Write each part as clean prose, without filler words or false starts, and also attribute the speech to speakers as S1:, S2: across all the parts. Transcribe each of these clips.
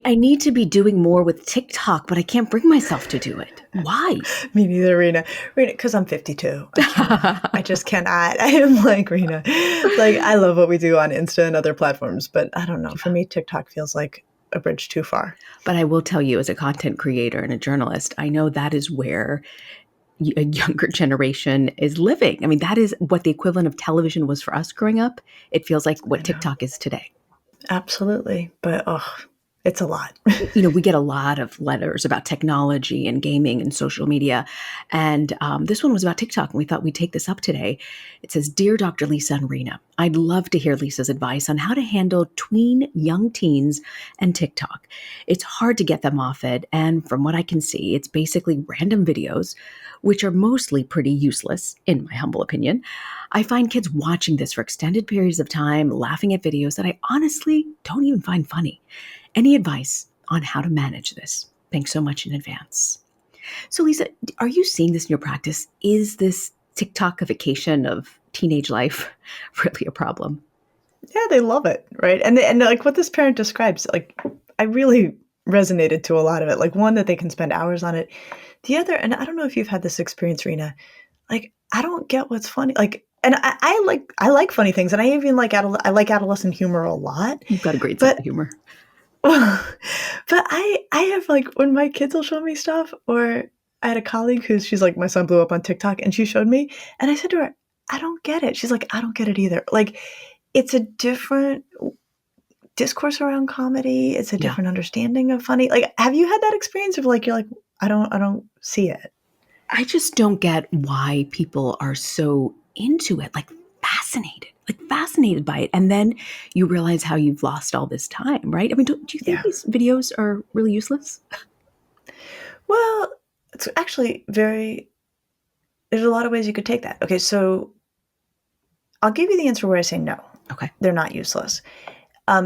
S1: I need to be doing more with TikTok, but I can't bring myself to do it. Why?
S2: Me neither, Rena. Rena, because I'm 52. I cannot. I just cannot. I am like Rena. Like, I love what we do on Insta and other platforms, but I don't know. For me, TikTok feels like a bridge too far.
S1: But I will tell you, as a content creator and a journalist, I know that is where a younger generation is living. I mean, that is what the equivalent of television was for us growing up. It feels like
S2: I
S1: what
S2: know.
S1: TikTok is today.
S2: Absolutely. But, oh, it's a lot.
S1: We get a lot of letters about technology and gaming and social media. And this one was about TikTok, and we thought we'd take this up today. It says, Dear Dr. Lisa and Rena, I'd love to hear Lisa's advice on how to handle tween young teens and TikTok. It's hard to get them off it. And from what I can see, it's basically random videos, which are mostly pretty useless, in my humble opinion. I find kids watching this for extended periods of time, laughing at videos that I honestly don't even find funny. Any advice on how to manage this? Thanks so much in advance. So, Lisa, are you seeing this in your practice? Is this TikTokification of teenage life really a problem?
S2: Yeah, they love it, right? And like what this parent describes, like I really resonated to a lot of it. Like one that they can spend hours on it. The other, and I don't know if you've had this experience, Rena. Like I don't get what's funny. Like, and I like funny things, and I even like I like adolescent humor a lot.
S1: You've got a great sense of
S2: But
S1: humor.
S2: but I have like when my kids will show me stuff, or I had a colleague she's like, my son blew up on TikTok, and she showed me, and I said to her, I don't get it. She's like, I don't get it either. Like, it's a different discourse around comedy. It's a
S1: Yeah.
S2: different understanding of funny. Like, have you had that experience of like you're like, I don't see it.
S1: I just don't get why people are so into it, like fascinated by it. And then you realize how you've lost all this time, right? I mean, do you think
S2: Yeah.
S1: these videos are really useless?
S2: Well, it's actually very. There's a lot of ways you could take that. Okay, so I'll give you the answer where I say no.
S1: Okay.
S2: They're not useless.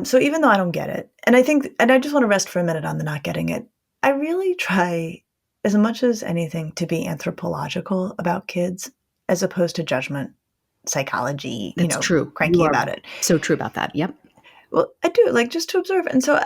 S2: So even though I don't get it, and I think, and I just want to rest for a minute on the not getting it, I really try as much as anything to be anthropological about kids as opposed to judgment, psychology,
S1: That's true. You
S2: cranky
S1: are
S2: about it.
S1: so true about that. Yep.
S2: Well, I do like just to observe. And so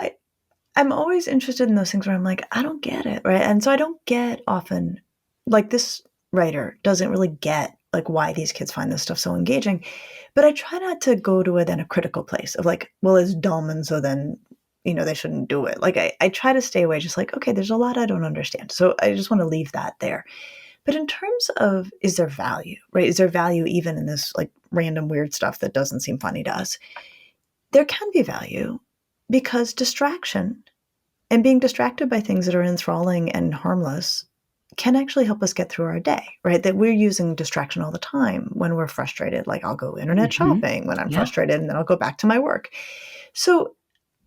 S2: I'm always interested in those things where I'm like, I don't get it. Right. And so I don't get often like this writer doesn't really get like why these kids find this stuff so engaging. But I try not to go to it in a critical place of like, well, it's dumb. And so then, they shouldn't do it. Like I try to stay away just like, okay, there's a lot I don't understand. So I just want to leave that there. But in terms of, is there value, right? Is there value even in this like random weird stuff that doesn't seem funny to us? There can be value because distraction and being distracted by things that are enthralling and harmless can actually help us get through our day, right? That we're using distraction all the time when we're frustrated. Like I'll go internet
S1: Mhm.
S2: shopping when I'm
S1: Yeah.
S2: frustrated and then I'll go back to my work. So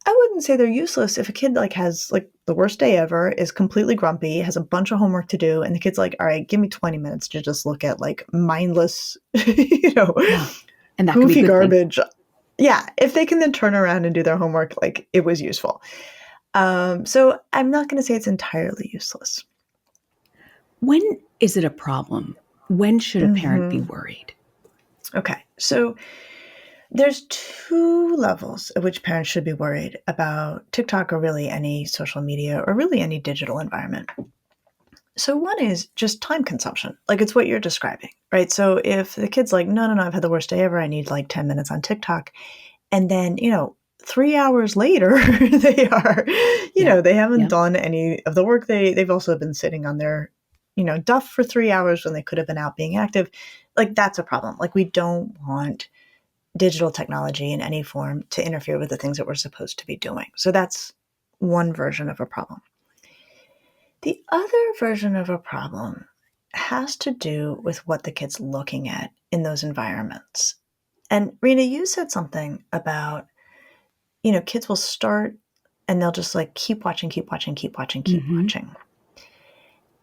S2: I wouldn't say they're useless if a kid like has like the worst day ever, is completely grumpy, has a bunch of homework to do, and the kid's like, all right, give me 20 minutes to just look at like mindless,
S1: Yeah. And that could be a
S2: goofy
S1: good thing.
S2: garbage. Yeah. If they can then turn around and do their homework, like it was useful. So I'm not going to say it's entirely useless.
S1: When is it a problem? When should a parent be
S2: Hmm.
S1: worried?
S2: Okay. So there's two levels at which parents should be worried about TikTok or really any social media or really any digital environment. So one is just time consumption. Like it's what you're describing, right? So if the kid's like, no, I've had the worst day ever. I need like 10 minutes on TikTok. And then, 3 hours later, they are,
S1: Yeah.
S2: they haven't
S1: Yeah.
S2: done any of the work. They've also been sitting on their, duff for 3 hours when they could have been out being active. Like that's a problem. Like we don't want digital technology in any form to interfere with the things that we're supposed to be doing. So that's one version of a problem. The other version of a problem has to do with what the kid's looking at in those environments. And Rena, you said something about, kids will start and they'll just like keep watching, keep watching, keep watching, keep
S1: Mhm.
S2: watching.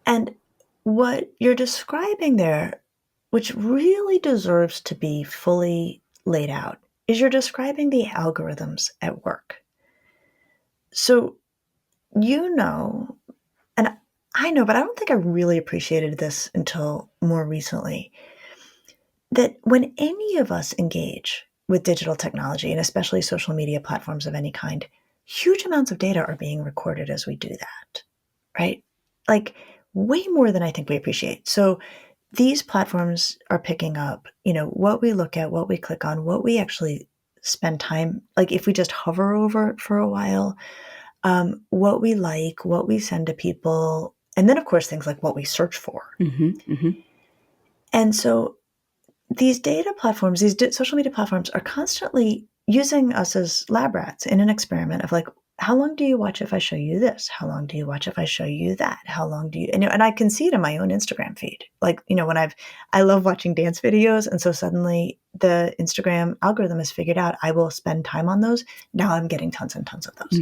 S2: And what you're describing there, which really deserves to be fully laid out, is you're describing the algorithms at work. So, and I know, but I don't think I really appreciated this until more recently, that when any of us engage with digital technology, and especially social media platforms of any kind, huge amounts of data are being recorded as we do that, right? Like way more than I think we appreciate. So these platforms are picking up, what we look at, what we click on, what we actually spend time, like if we just hover over it for a while, what we like, what we send to people, and then of course things like what we search for. And so these data platforms, these social media platforms are constantly using us as lab rats in an experiment of like, how long do you watch if I show you this? How long do you watch if I show you that? How long do you, and I can see it in my own Instagram feed. Like, when I love watching dance videos. And so suddenly the Instagram algorithm has figured out I will spend time on those. Now I'm getting tons and tons of those.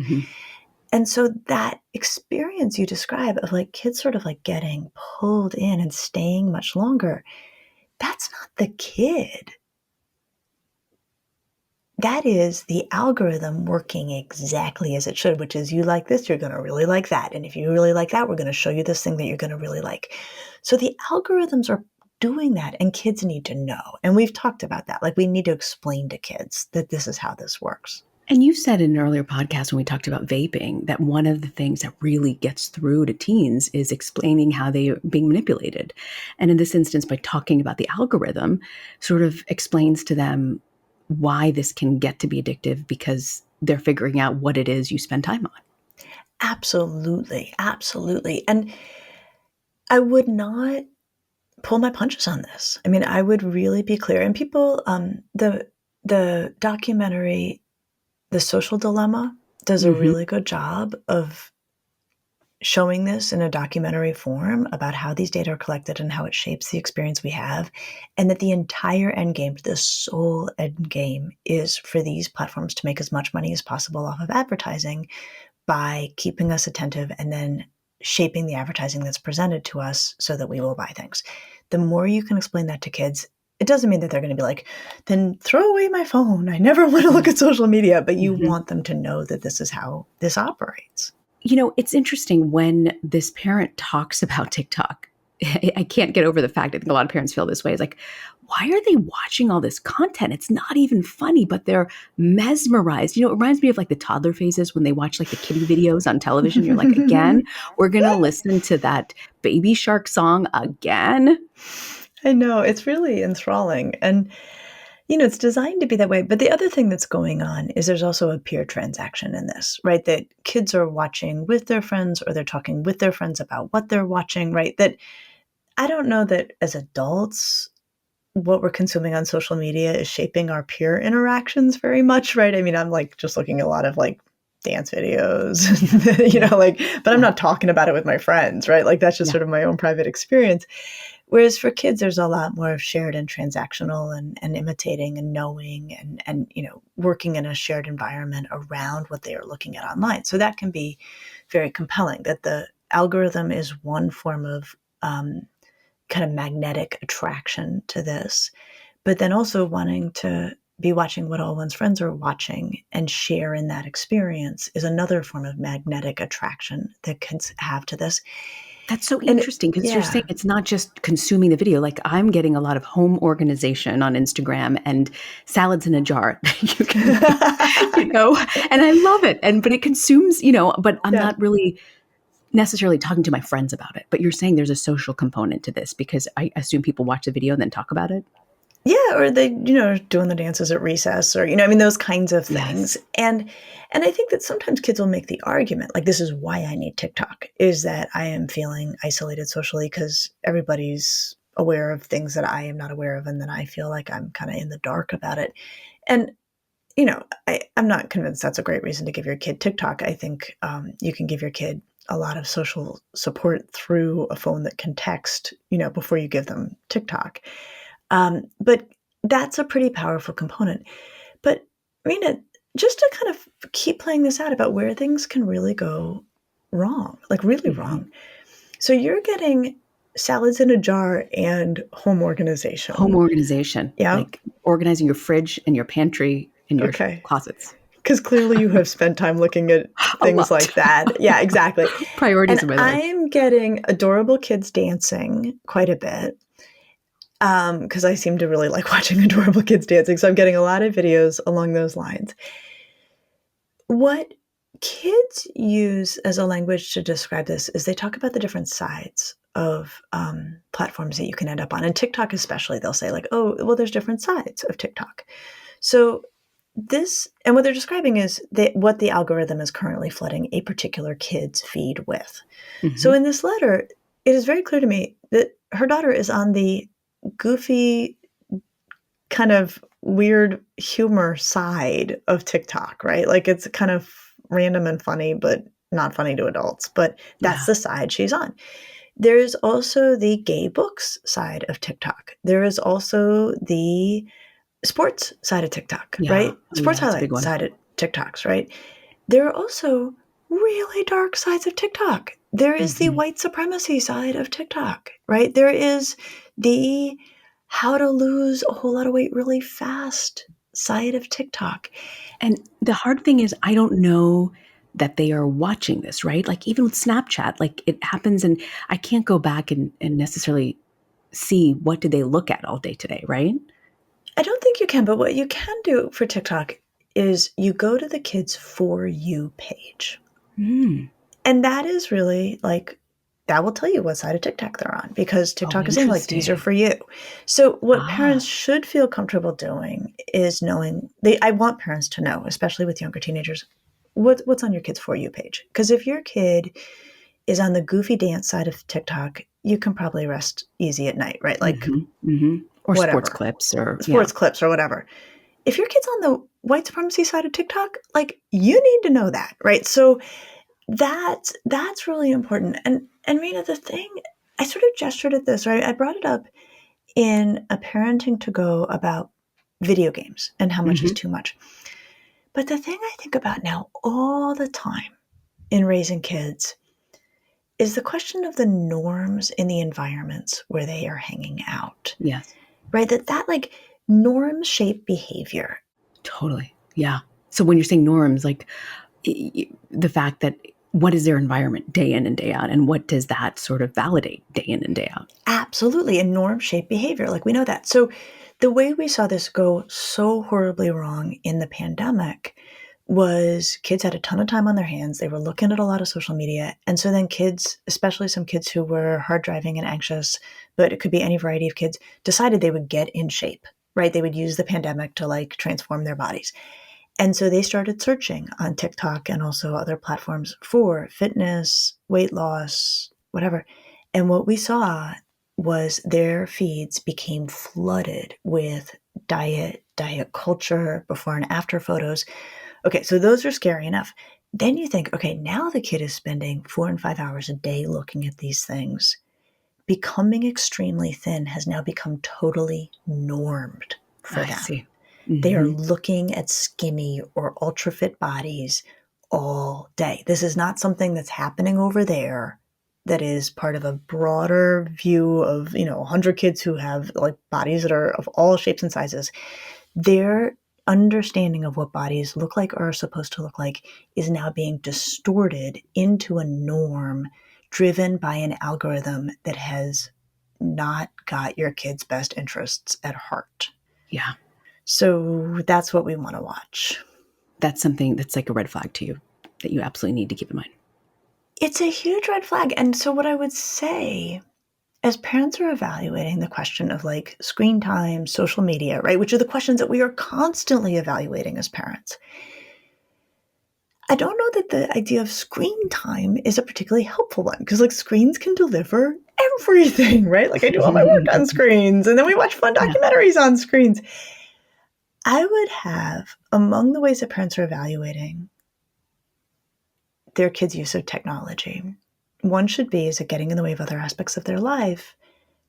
S2: And so that experience you describe of like kids sort of like getting pulled in and staying much longer, that's not the kid. That is the algorithm working exactly as it should, which is you like this, you're going to really like that. And if you really like that, we're going to show you this thing that you're going to really like. So the algorithms are doing that, and kids need to know. And we've talked about that. Like we need to explain to kids that this is how this works.
S1: And you said in an earlier podcast when we talked about vaping that one of the things that really gets through to teens is explaining how they are being manipulated. And in this instance, by talking about the algorithm, sort of explains to them why this can get to be addictive because they're figuring out what it is you spend time on.
S2: Absolutely. Absolutely. And I would not pull my punches on this. I mean, I would really be clear. And people, the documentary, The Social Dilemma, does a really good job of showing this in a documentary form about how these data are collected and how it shapes the experience we have, and that the entire end game, the sole end game, is for these platforms to make as much money as possible off of advertising by keeping us attentive and then shaping the advertising that's presented to us so that we will buy things. The more you can explain that to kids, it doesn't mean that they're going to be like, then throw away my phone. I never want to look at social media, but you want them to know that this is how this operates.
S1: It's interesting when this parent talks about TikTok. I can't get over the fact, I think a lot of parents feel this way. It's like, why are they watching all this content? It's not even funny, but they're mesmerized. It reminds me of like the toddler phases when they watch like the kiddie videos on television. You're like, again, we're going to listen to that Baby Shark song again.
S2: I know, it's really enthralling. And it's designed to be that way. But the other thing that's going on is there's also a peer transaction in this, right? That kids are watching with their friends or they're talking with their friends about what they're watching, right? That I don't know that as adults, what we're consuming on social media is shaping our peer interactions very much, right? I mean, I'm like just looking at a lot of like dance videos, but I'm not talking about it with my friends, right? Like that's just sort of my own private experience. Whereas for kids, there's a lot more of shared and transactional and imitating and knowing and working in a shared environment around what they are looking at online. So that can be very compelling, that the algorithm is one form of kind of magnetic attraction to this, but then also wanting to be watching what all one's friends are watching and share in that experience is another form of magnetic attraction that kids have to this.
S1: That's so interesting because you're saying it's not just consuming the video. Like I'm getting a lot of home organization on Instagram and salads in a jar that you can, and I love it. But it consumes, but I'm not really necessarily talking to my friends about it. But you're saying there's a social component to this because I assume people watch the video and then talk about it.
S2: Yeah, or they, doing the dances at recess or, those kinds of things. Yes. And I think that sometimes kids will make the argument, like, this is why I need TikTok, is that I am feeling isolated socially because everybody's aware of things that I am not aware of. And then I feel like I'm kind of in the dark about it. And, I'm not convinced that's a great reason to give your kid TikTok. I think you can give your kid a lot of social support through a phone that can text, before you give them TikTok. But that's a pretty powerful component. But Rena, just to kind of keep playing this out about where things can really go wrong, like really wrong. So you're getting salads in a jar and home organization.
S1: Home organization.
S2: Yeah.
S1: Like organizing your fridge and your pantry and your closets.
S2: Because clearly you have spent time looking at things like that. Yeah, exactly.
S1: Priorities in my life.
S2: I'm getting adorable kids dancing quite a bit. Because I seem to really like watching adorable kids dancing. So I'm getting a lot of videos along those lines. What kids use as a language to describe this is they talk about the different sides of platforms that you can end up on. And TikTok especially, they'll say like, oh, well, there's different sides of TikTok. So this, and what they're describing is what the algorithm is currently flooding a particular kid's feed with. So in this letter, it is very clear to me that her daughter is on the goofy, kind of weird humor side of TikTok, right? Like it's kind of random and funny, but not funny to adults. But that's the side she's on. There is also the gay books side of TikTok. There is also the sports side of TikTok, right? Sports highlight side of TikToks, right? There are also really dark sides of TikTok. There is the white supremacy side of TikTok, right? There is the how to lose a whole lot of weight really fast side of TikTok.
S1: And the hard thing is, I don't know that they are watching this, right? Like even with Snapchat, like it happens and I can't go back and necessarily see what did they look at all day today, right?
S2: I don't think you can, but what you can do for TikTok is you go to the kids' For You page. And that is really like, that will tell you what side of TikTok they're on because TikTok is saying like, these are for you. So what parents should feel comfortable doing is knowing, I want parents to know, especially with younger teenagers, what's on your kid's For You page. Because if your kid is on the goofy dance side of TikTok, you can probably rest easy at night, right? Like,
S1: or
S2: whatever.
S1: sports clips
S2: or whatever. If your kid's on the white supremacy side of TikTok, like you need to know that, right? So that's really important. And Rena, the thing, I sort of gestured at this, right? I brought it up in a parenting to go about video games and how much is too much. But the thing I think about now all the time in raising kids is the question of the norms in the environments where they are hanging out.
S1: Yes.
S2: Right? That like norms shape behavior.
S1: Totally. Yeah. So when you're saying norms, like the fact that what is their environment day in and day out, and what does that sort of validate day in and day out?
S2: Absolutely. And norms shape behavior. Like we know that. So the way we saw this go so horribly wrong in the pandemic was kids had a ton of time on their hands. They were looking at a lot of social media. And so then kids, especially some kids who were hard driving and anxious, but it could be any variety of kids, decided they would get in shape, right? They would use the pandemic to like transform their bodies. And so they started searching on TikTok and also other platforms for fitness, weight loss, whatever. And what we saw was their feeds became flooded with diet culture, before and after photos. Okay, so those are scary enough. Then you think, okay, now the kid is spending 4 and 5 hours a day looking at these things. Becoming extremely thin has now become totally normed for them.
S1: See.
S2: They are looking at skinny or ultra fit bodies all day. This is not something that's happening over there that is part of a broader view of, 100 kids who have like bodies that are of all shapes and sizes. Their understanding of what bodies look like or are supposed to look like is now being distorted into a norm driven by an algorithm that has not got your kid's best interests at heart.
S1: Yeah.
S2: So that's what we want to watch.
S1: That's something that's like a red flag to you that you absolutely need to keep in mind.
S2: It's a huge red flag. And so what I would say, as parents are evaluating the question of like screen time, social media, right, which are the questions that we are constantly evaluating as parents, I don't know that the idea of screen time is a particularly helpful one because like screens can deliver everything, right? Like I do all my work on screens and then we watch fun documentaries on screens. I would have, among the ways that parents are evaluating their kids' use of technology, one should be, is it getting in the way of other aspects of their life?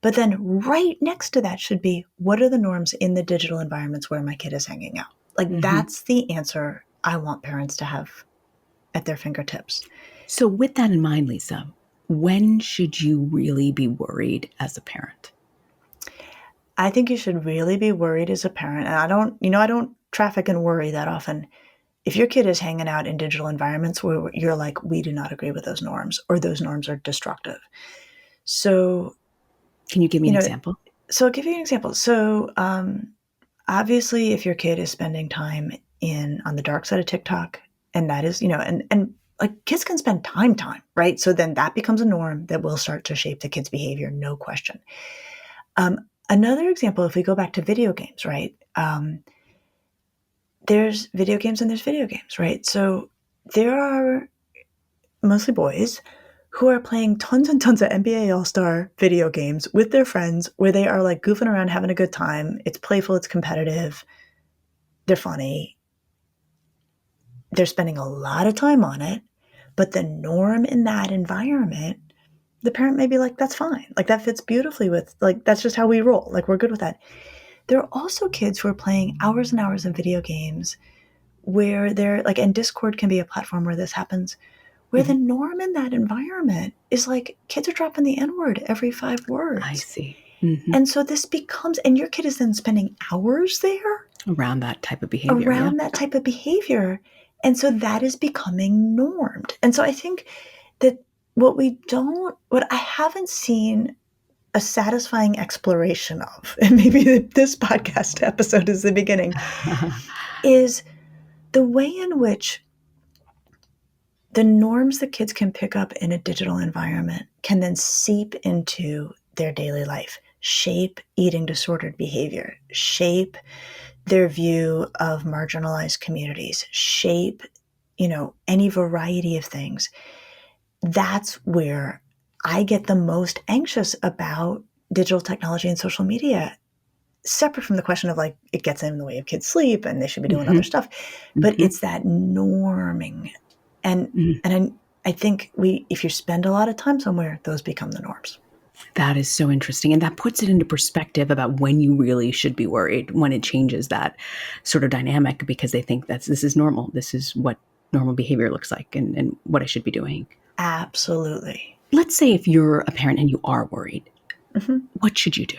S2: But then right next to that should be, what are the norms in the digital environments where my kid is hanging out? Like that's the answer I want parents to have at their fingertips.
S1: So with that in mind, Lisa, when should you really be worried as a parent?
S2: I think you should really be worried as a parent. And I don't traffic in worry that often. If your kid is hanging out in digital environments where you're like, we do not agree with those norms or those norms are destructive. So
S1: can you give me an example?
S2: So I'll give you an example. So obviously if your kid is spending time on the dark side of TikTok And that is, and like kids can spend time, right? So then that becomes a norm that will start to shape the kid's behavior, no question. Another example, if we go back to video games, right? There's video games and there's video games, right? So there are mostly boys who are playing tons and tons of NBA All-Star video games with their friends where they are like goofing around, having a good time. It's playful, it's competitive, they're funny. They're spending a lot of time on it, but the norm in that environment, the parent may be like, that's fine. Like that fits beautifully with, like, that's just how we roll. Like we're good with that. There are also kids who are playing hours and hours of video games where they're like, and Discord can be a platform where this happens, where the norm in that environment is like kids are dropping the N-word every 5 words.
S1: I see.
S2: And so this becomes, and your kid is then spending hours there
S1: around that type of behavior.
S2: And so that is becoming normed. And so I think that what I haven't seen a satisfying exploration of, and maybe this podcast episode is the beginning, is the way in which the norms that kids can pick up in a digital environment can then seep into their daily life, shape eating disordered behavior, shape their view of marginalized communities, shape, any variety of things. That's where I get the most anxious about digital technology and social media, separate from the question of like, it gets in the way of kids' sleep and they should be doing other stuff. But it's that norming. And I think if you spend a lot of time somewhere, those become the norms.
S1: That is so interesting. And that puts it into perspective about when you really should be worried, when it changes that sort of dynamic, because they think this is normal. This is what normal behavior looks like and what I should be doing.
S2: Absolutely.
S1: Let's say if you're a parent and you are worried, what should you do?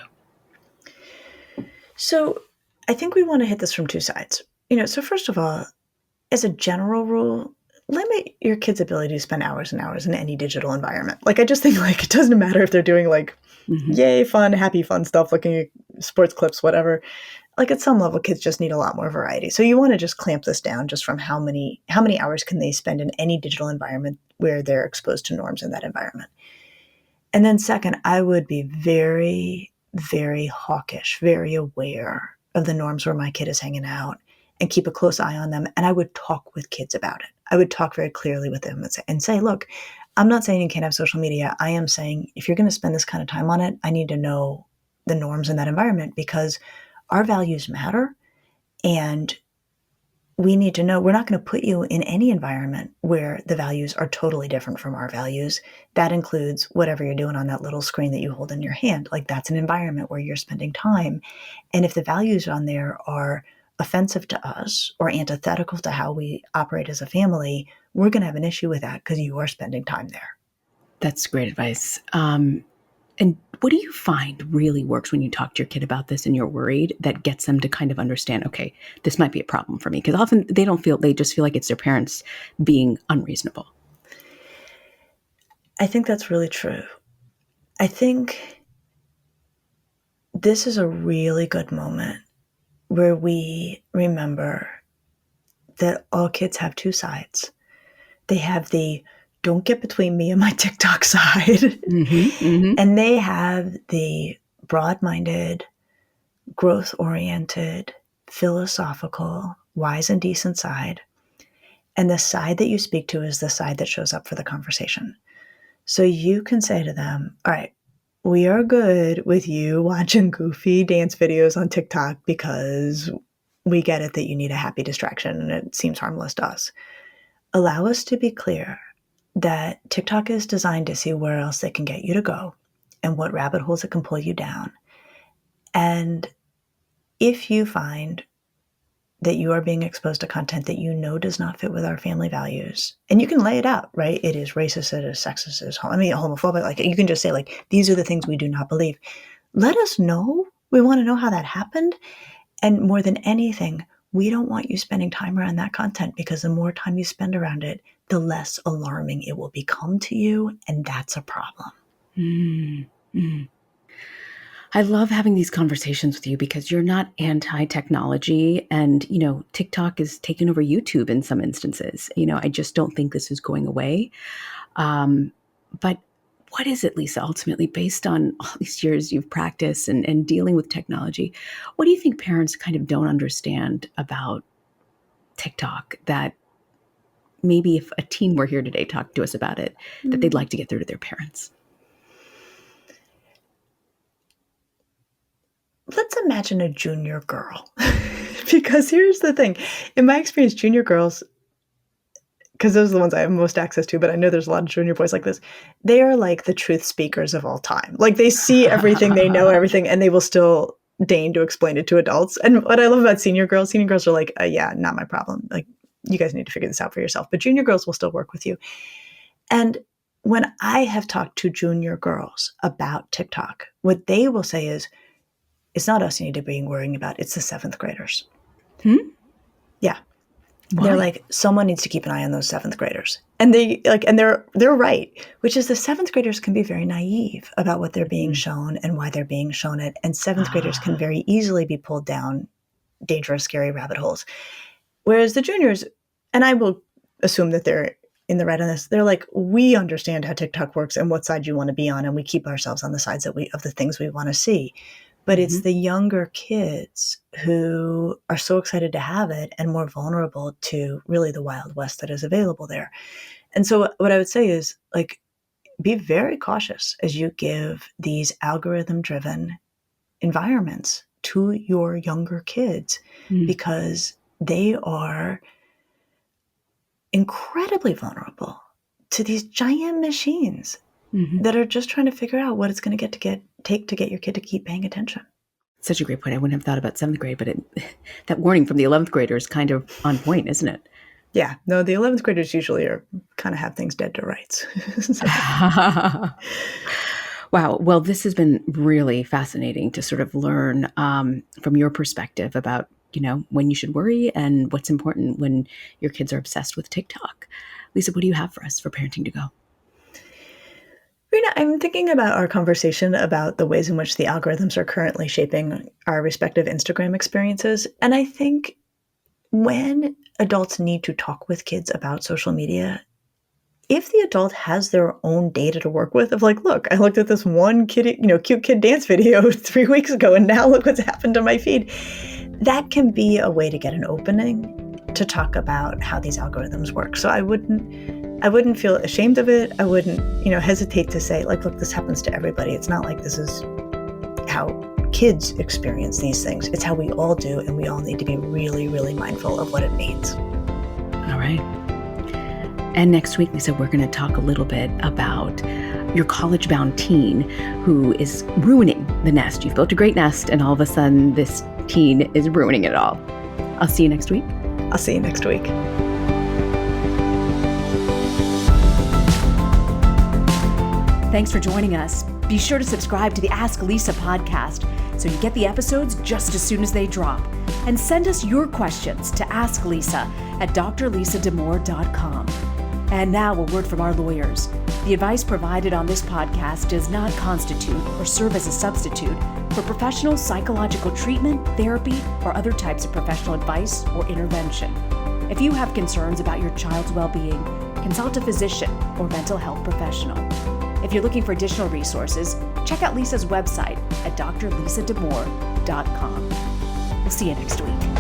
S2: So I think we want to hit this from two sides. So first of all, as a general rule, limit your kids' ability to spend hours and hours in any digital environment. Like, I just think like it doesn't matter if they're doing like yay, fun, happy, fun stuff, looking at sports clips, whatever. Like at some level, kids just need a lot more variety. So you want to just clamp this down just from how many hours can they spend in any digital environment where they're exposed to norms in that environment. And then second, I would be very, very hawkish, very aware of the norms where my kid is hanging out and keep a close eye on them. And I would talk with kids about it. I would talk very clearly with them and say, look, I'm not saying you can't have social media. I am saying if you're going to spend this kind of time on it, I need to know the norms in that environment because our values matter. And we need to know we're not going to put you in any environment where the values are totally different from our values. That includes whatever you're doing on that little screen that you hold in your hand. Like that's an environment where you're spending time. And if the values on there are offensive to us or antithetical to how we operate as a family, we're going to have an issue with that because you are spending time there.
S1: That's great advice. And what do you find really works when you talk to your kid about this and you're worried that gets them to kind of understand, okay, this might be a problem for me? Because often they just feel like it's their parents being unreasonable.
S2: I think that's really true. I think this is a really good moment where we remember that all kids have two sides. They have the don't get between me and my TikTok side. And they have the broad-minded, growth-oriented, philosophical, wise and decent side. And the side that you speak to is the side that shows up for the conversation. So you can say to them, all right, we are good with you watching goofy dance videos on TikTok because we get it that you need a happy distraction and it seems harmless to us. Allow us to be clear that TikTok is designed to see where else they can get you to go and what rabbit holes it can pull you down. And if you find that you are being exposed to content that you know does not fit with our family values, and you can lay it out, right? It is racist, it is sexist, it is homophobic. Like you can just say like, these are the things we do not believe. Let us know. We want to know how that happened. And more than anything, we don't want you spending time around that content because the more time you spend around it, the less alarming it will become to you. And that's a problem.
S1: I love having these conversations with you because you're not anti-technology and, TikTok is taking over YouTube in some instances. I just don't think this is going away. But what is it, Lisa, ultimately, based on all these years you've practiced and dealing with technology? What do you think parents kind of don't understand about TikTok that maybe if a teen were here today, talk to us about it, that they'd like to get through to their parents?
S2: Let's imagine a junior girl. Because here's the thing. In my experience, junior girls, because those are the ones I have most access to, but I know there's a lot of junior boys like this, they are like the truth speakers of all time. Like they see everything, they know everything, and they will still deign to explain it to adults. And what I love about senior girls are like, yeah, not my problem. Like, you guys need to figure this out for yourself. But junior girls will still work with you. And when I have talked to junior girls about TikTok, what they will say is, it's not us you need to be worrying about. It's the 7th graders. Yeah.
S1: Why?
S2: They're like, someone needs to keep an eye on those 7th graders. And they're right, which is the 7th graders can be very naive about what they're being shown and why they're being shown it. And 7th graders can very easily be pulled down dangerous, scary rabbit holes. Whereas the juniors, and I will assume that they're in the right on this, they're like, we understand how TikTok works and what side you want to be on, and we keep ourselves on the sides of the things we want to see. But it's the younger kids who are so excited to have it and more vulnerable to really the Wild West that is available there. And so what I would say is, like, be very cautious as you give these algorithm-driven environments to your younger kids, because they are incredibly vulnerable to these giant machines that are just trying to figure out what it's going to take to get your kid to keep paying attention.
S1: Such a great point. I wouldn't have thought about 7th grade, but that warning from the 11th grader is kind of on point, isn't it?
S2: Yeah. No, the 11th graders usually kind of have things dead to rights.
S1: Wow. Well, this has been really fascinating to sort of learn from your perspective about, when you should worry and what's important when your kids are obsessed with TikTok. Lisa, what do you have for us for Parenting to Go?
S2: Rena, I'm thinking about our conversation about the ways in which the algorithms are currently shaping our respective Instagram experiences. And I think when adults need to talk with kids about social media, if the adult has their own data to work with, of like, look, I looked at this one kid, cute kid dance video 3 weeks ago, and now look what's happened to my feed. That can be a way to get an opening to talk about how these algorithms work. So I wouldn't feel ashamed of it. I wouldn't, hesitate to say, like, look, this happens to everybody. It's not like this is how kids experience these things. It's how we all do, and we all need to be really, really mindful of what it means.
S1: All right. And next week, Lisa, we're going to talk a little bit about your college-bound teen who is ruining the nest. You've built a great nest, and all of a sudden, this teen is ruining it all. I'll see you next week.
S2: I'll see you next week.
S1: Thanks for joining us. Be sure to subscribe to the Ask Lisa podcast so you get the episodes just as soon as they drop. And send us your questions to asklisa@drlisadamour.com. And now a word from our lawyers. The advice provided on this podcast does not constitute or serve as a substitute for professional psychological treatment, therapy, or other types of professional advice or intervention. If you have concerns about your child's well-being, consult a physician or mental health professional. If you're looking for additional resources, check out Lisa's website at drlisadamour.com. We'll see you next week.